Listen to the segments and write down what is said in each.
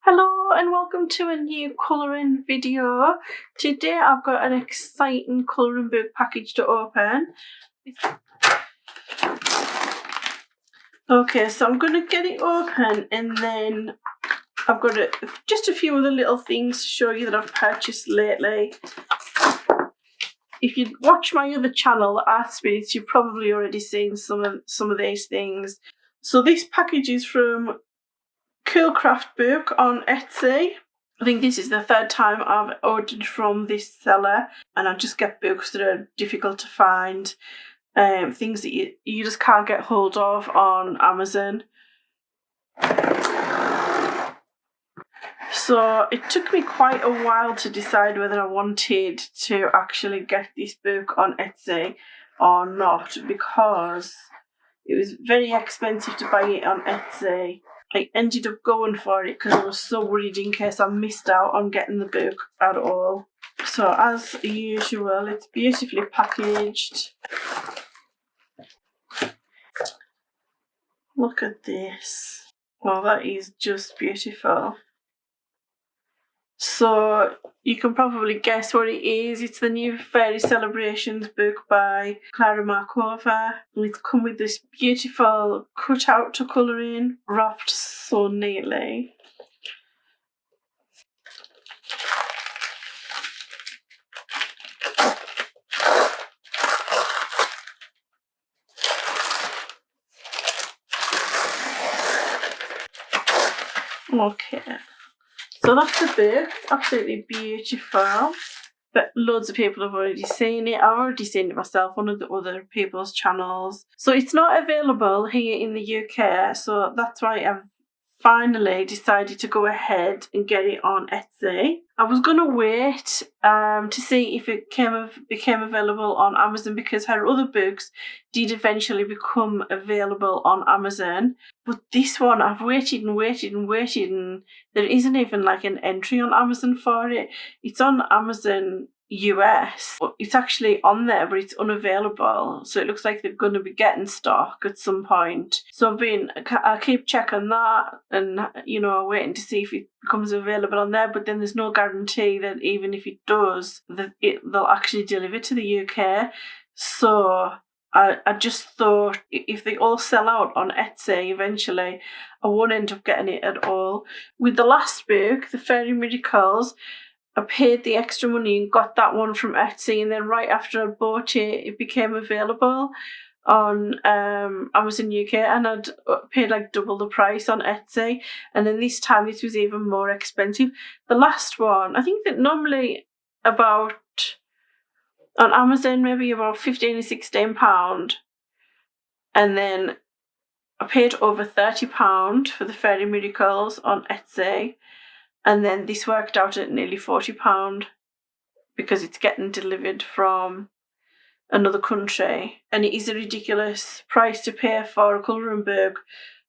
Hello and welcome to a new colouring video. Today I've got an exciting colouring book package to open. Okay, so I'm going to get it open and then I've got just a few other little things to show you that I've purchased lately. If you watch my other channel, Art Spirits, you've probably already seen some of these things. So this package is from Coolcraft Book on Etsy. I think this is the third time I've ordered from this seller, and I just get books that are difficult to find, things that you just can't get hold of on Amazon. So it took me quite a while to decide whether I wanted to actually get this book on Etsy or not, because it was very expensive to buy it on Etsy. I ended up going for it because I was so worried in case I missed out on getting the book at all. So as usual, it's beautifully packaged. Look at this. Well, that is just beautiful. So you can probably guess what it is. It's the new Fairy Celebrations book by Clara Markova. And it's come with this beautiful cutout to colour in, wrapped so neatly. Okay, so that's the book. Absolutely beautiful. But loads of people have already seen it. I've already seen it myself on the other people's channels. So it's not available here in the UK. So that's why I've finally decided to go ahead and get it on Etsy. I was going to wait to see if it became available on Amazon, because her other books did eventually become available on Amazon. But this one, I've waited and waited and waited, and there isn't even like an entry on Amazon for it. It's on Amazon US. It's actually on there, but it's unavailable. So it looks like they're going to be getting stock at some point. So I keep checking that and, waiting to see if it becomes available on there. But then there's no guarantee that even if it does, that they'll actually deliver to the UK. So I just thought if they all sell out on Etsy eventually, I won't end up getting it at all. With the last book, The Fairy Miracles, I paid the extra money and got that one from Etsy, and then right after I bought it, it became available on Amazon UK, and I'd paid like double the price on Etsy, and then this time it was even more expensive. The last one, I think that normally about on Amazon maybe about £15 or £16, and then I paid over £30 for the Fairy Miracles on Etsy. And then this worked out at nearly £40 because it's getting delivered from another country. And it is a ridiculous price to pay for a colouring book.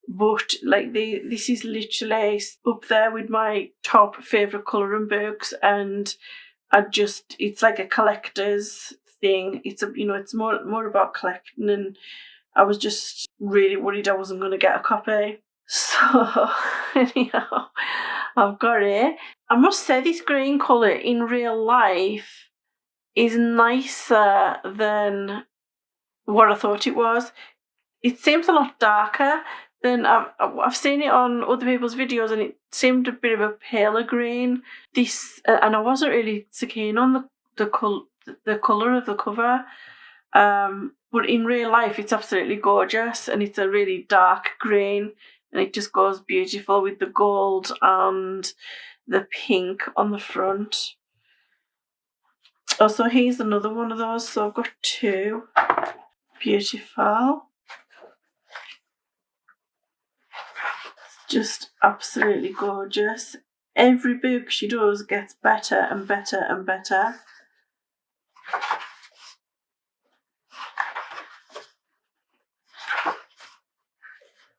But this is literally up there with my top favourite colouring books. And it's like a collector's thing. It's more about collecting. And I was just really worried I wasn't going to get a copy. So anyhow, I've got it. I must say this green colour in real life is nicer than what I thought it was. It seems a lot darker than I've seen it on other people's videos, and it seemed a bit of a paler green. And I wasn't really so keen on the colour of the cover. But in real life, it's absolutely gorgeous, and it's a really dark green. And it just goes beautiful with the gold and the pink on the front. Oh, so here's another one of those. So I've got two. Beautiful. Just absolutely gorgeous. Every book she does gets better and better and better.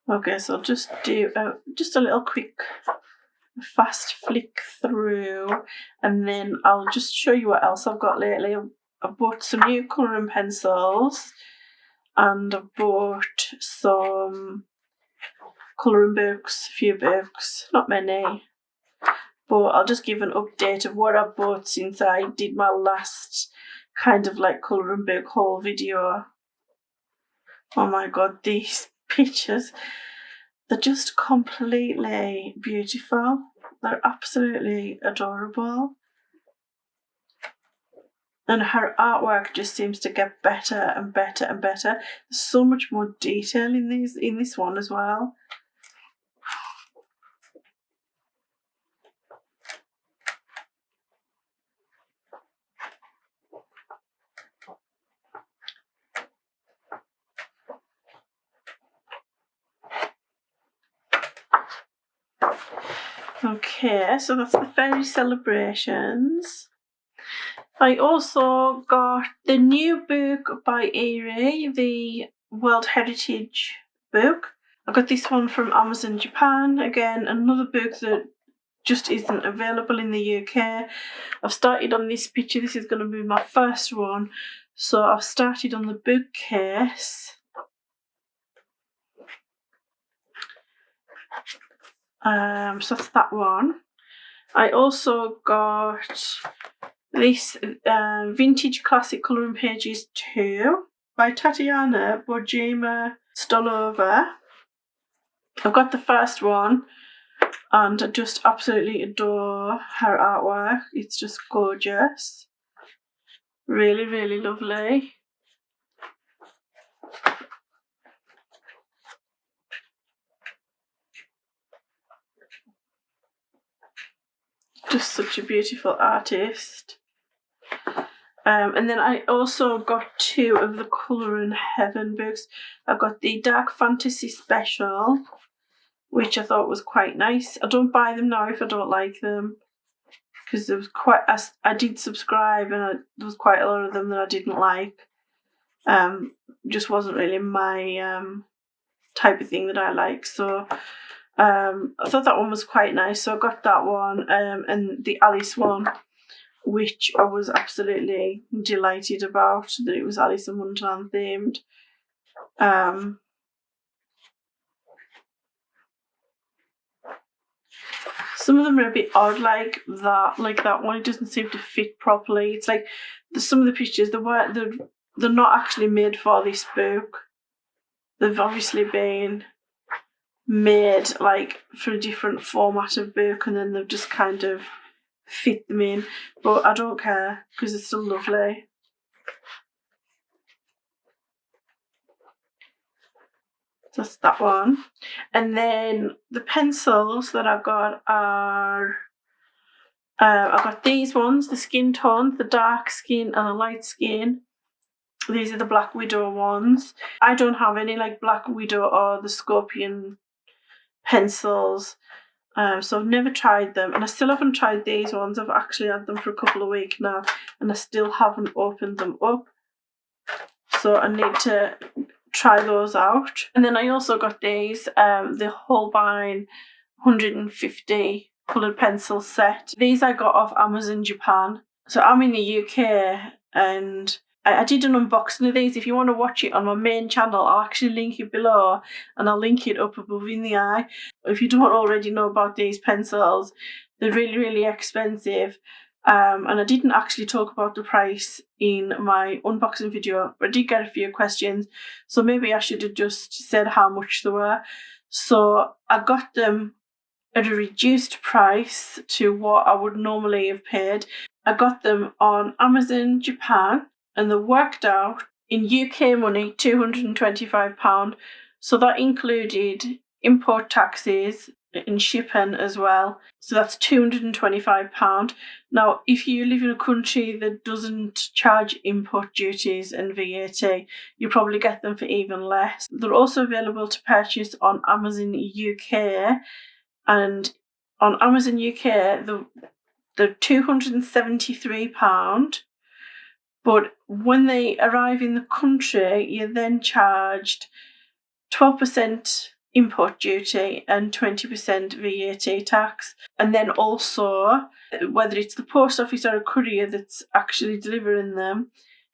Okay, so I'll just do just a little quick fast flick through, and then I'll just show you what else I've got lately. I've bought some new colouring pencils, and I've bought some colouring books, a few books, not many. but I'll just give an update of what I've bought since I did my last kind of like colouring book haul video. Oh my god, these pictures, they're just completely beautiful. They're absolutely adorable. And her artwork just seems to get better and better and better. There's so much more detail in this one as well. Okay, so that's the fairy celebrations. I also got the new book by Erie, the World Heritage book. I got this one from Amazon Japan. Again, another book that just isn't available in the UK. I've started on this picture. This is going to be my first one. So I've started on the bookcase. So that's that one. I also got this Vintage Classic Colouring Pages 2 by Tatiana Bojima Stolova. I've got the first one and I just absolutely adore her artwork. It's just gorgeous. Really, really lovely. Just such a beautiful artist. And then I also got 2 of the Colour in Heaven books. I got the Dark Fantasy Special, which I thought was quite nice. I don't buy them now if I don't like them, because there was I did subscribe and there was quite a lot of them that I didn't like. Just wasn't really my type of thing that I like. So I thought that one was quite nice. So I got that one and the Alice one, which I was absolutely delighted about, that it was Alice in Wonderland themed. Some of them are a bit odd, like that one. It doesn't seem to fit properly. It's like some of the pictures, they're not actually made for this book. They've obviously been made like for a different format of book, and then they've just kind of fit them in. But I don't care because it's still lovely. That's that one. And then the pencils that I got are I got these ones, the skin tones, the dark skin and the light skin. These are the Black Widow ones. I don't have any like Black Widow or the Scorpion pencils, so I've never tried them, and I still haven't tried these ones. I've actually had them for a couple of weeks now and I still haven't opened them up, so I need to try those out. And then I also got these, the Holbein 150 coloured pencil set. These I got off Amazon Japan. So I'm in the UK and I did an unboxing of these. If you want to watch it on my main channel, I'll actually link it below and I'll link it up above in the eye. If you don't already know about these pencils, they're really, really expensive. And I didn't actually talk about the price in my unboxing video, but I did get a few questions, so maybe I should have just said how much they were. So I got them at a reduced price to what I would normally have paid. I got them on Amazon Japan and they worked out in UK money £225. So that included import taxes and shipping as well. So that's £225. Now, if you live in a country that doesn't charge import duties and VAT, you probably get them for even less. They're also available to purchase on Amazon UK, and on Amazon UK, they're £273. But when they arrive in the country, you're then charged 12% import duty and 20% VAT tax. And then also, whether it's the post office or a courier that's actually delivering them,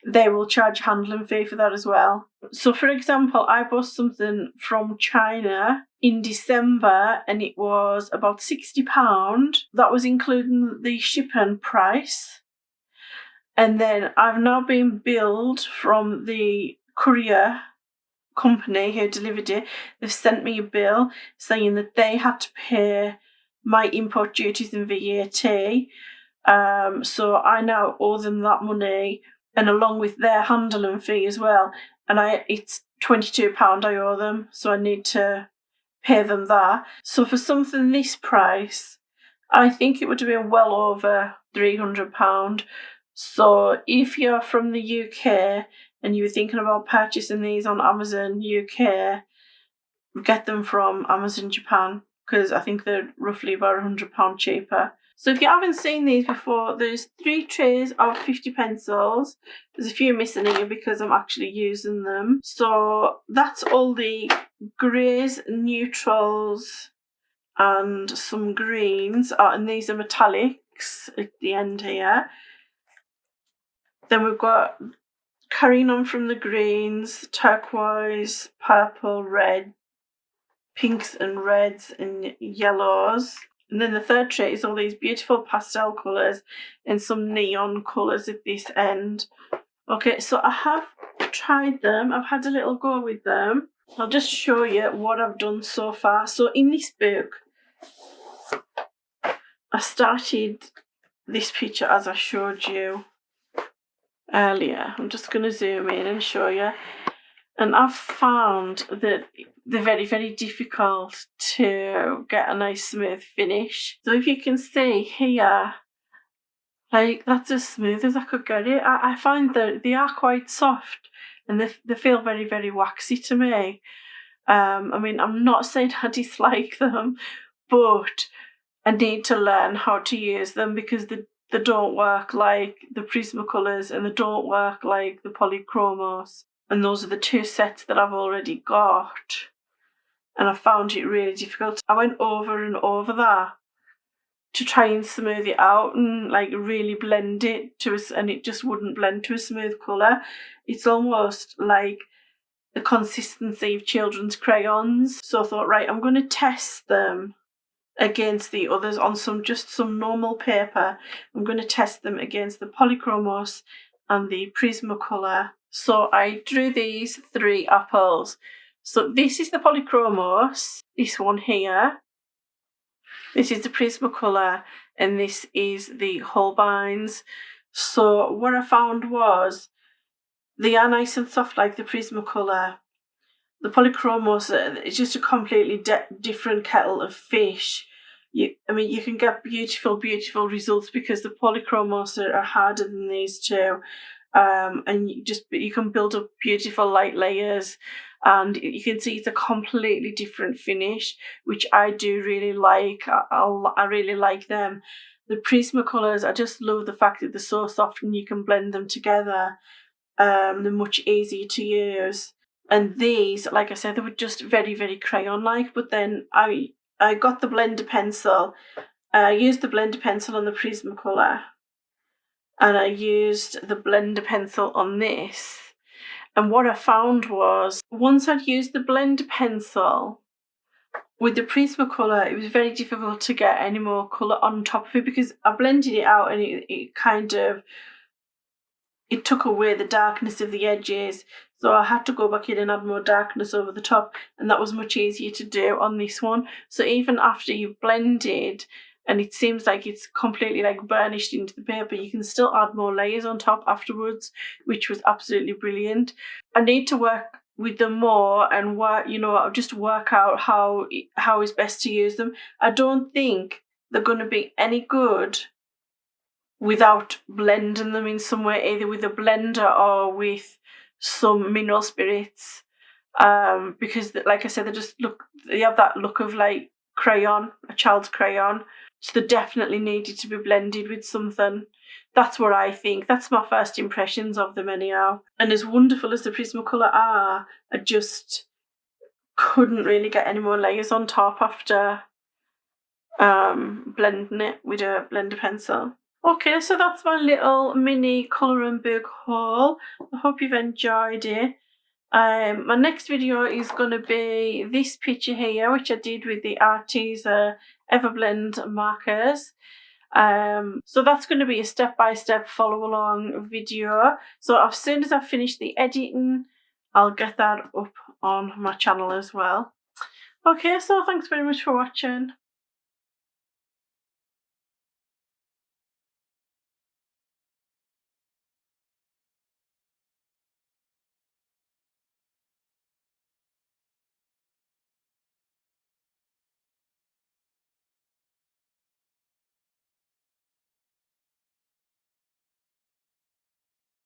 they will charge handling fee for that as well. So for example, I bought something from China in December and it was about £60. That was including the shipping price. And then I've now been billed from the courier company who delivered it. They've sent me a bill saying that they had to pay my import duties and VAT. So I now owe them that money, and along with their handling fee as well. And it's £22 I owe them, so I need to pay them that. So for something this price, I think it would have been well over £300. So if you're from the UK and you were thinking about purchasing these on Amazon UK, get them from Amazon Japan, because I think they're roughly about £100 cheaper. So if you haven't seen these before, there's 3 trays of 50 pencils. There's a few missing here because I'm actually using them. So that's all the greys, neutrals, and some greens. And these are metallics at the end here. Then we've got, carrying on from the greens, turquoise, purple, red, pinks and reds and yellows. And then the third tray is all these beautiful pastel colours and some neon colours at this end. Okay, so I have tried them. I've had a little go with them. I'll just show you what I've done so far. So in this book, I started this picture as I showed you earlier. I'm just going to zoom in and show you. And I've found that they're very, very difficult to get a nice smooth finish. So if you can see here, like, that's as smooth as I could get it. I find that they are quite soft and they feel very, very waxy to me. I mean, I'm not saying I dislike them, but I need to learn how to use them because they don't work like the Prismacolors and they don't work like the Polychromos. And those are the 2 sets that I've already got. And I found it really difficult. I went over and over that to try and smooth it out and like really blend it and it just wouldn't blend to a smooth colour. It's almost like the consistency of children's crayons. So I thought, right, I'm going to test them against the others on some normal paper. I'm going to test them against the Polychromos and the Prismacolor. So I drew these 3 apples. So this is the Polychromos, this one here. This is the Prismacolor, and this is the Holbeins. So what I found was they are nice and soft like the Prismacolor. The Polychromos, it's just a completely different kettle of fish. You can get beautiful, beautiful results because the Polychromos are harder than these 2. And you can build up beautiful light layers, and you can see it's a completely different finish, which I do really like. I really like them. The Prismacolors, I just love the fact that they're so soft and you can blend them together. They're much easier to use. And these, like I said, they were just very, very crayon-like. But then I got the blender pencil. I used the blender pencil on the Prismacolor. And I used the blender pencil on this. And what I found was, once I'd used the blender pencil with the Prismacolor, it was very difficult to get any more colour on top of it because I blended it out and it took away the darkness of the edges. So I had to go back in and add more darkness over the top, and that was much easier to do on this one. So even after you've blended and it seems like it's completely like burnished into the paper, you can still add more layers on top afterwards, which was absolutely brilliant. I need to work with them more and just work out how is best to use them. I don't think they're going to be any good without blending them in some way, either with a blender or with some mineral spirits, because like I said, they have that look of like crayon, a child's crayon, so they definitely needed to be blended with something. That's what I think. That's my first impressions of them anyhow. And as wonderful as the Prismacolor are, I just couldn't really get any more layers on top after blending it with a blender pencil. Okay, so that's my little mini colouring book haul. I hope you've enjoyed it. My next video is going to be this picture here, which I did with the Arteza Everblend markers. So that's going to be a step-by-step follow-along video. So as soon as I've finished the editing, I'll get that up on my channel as well. Okay, so thanks very much for watching.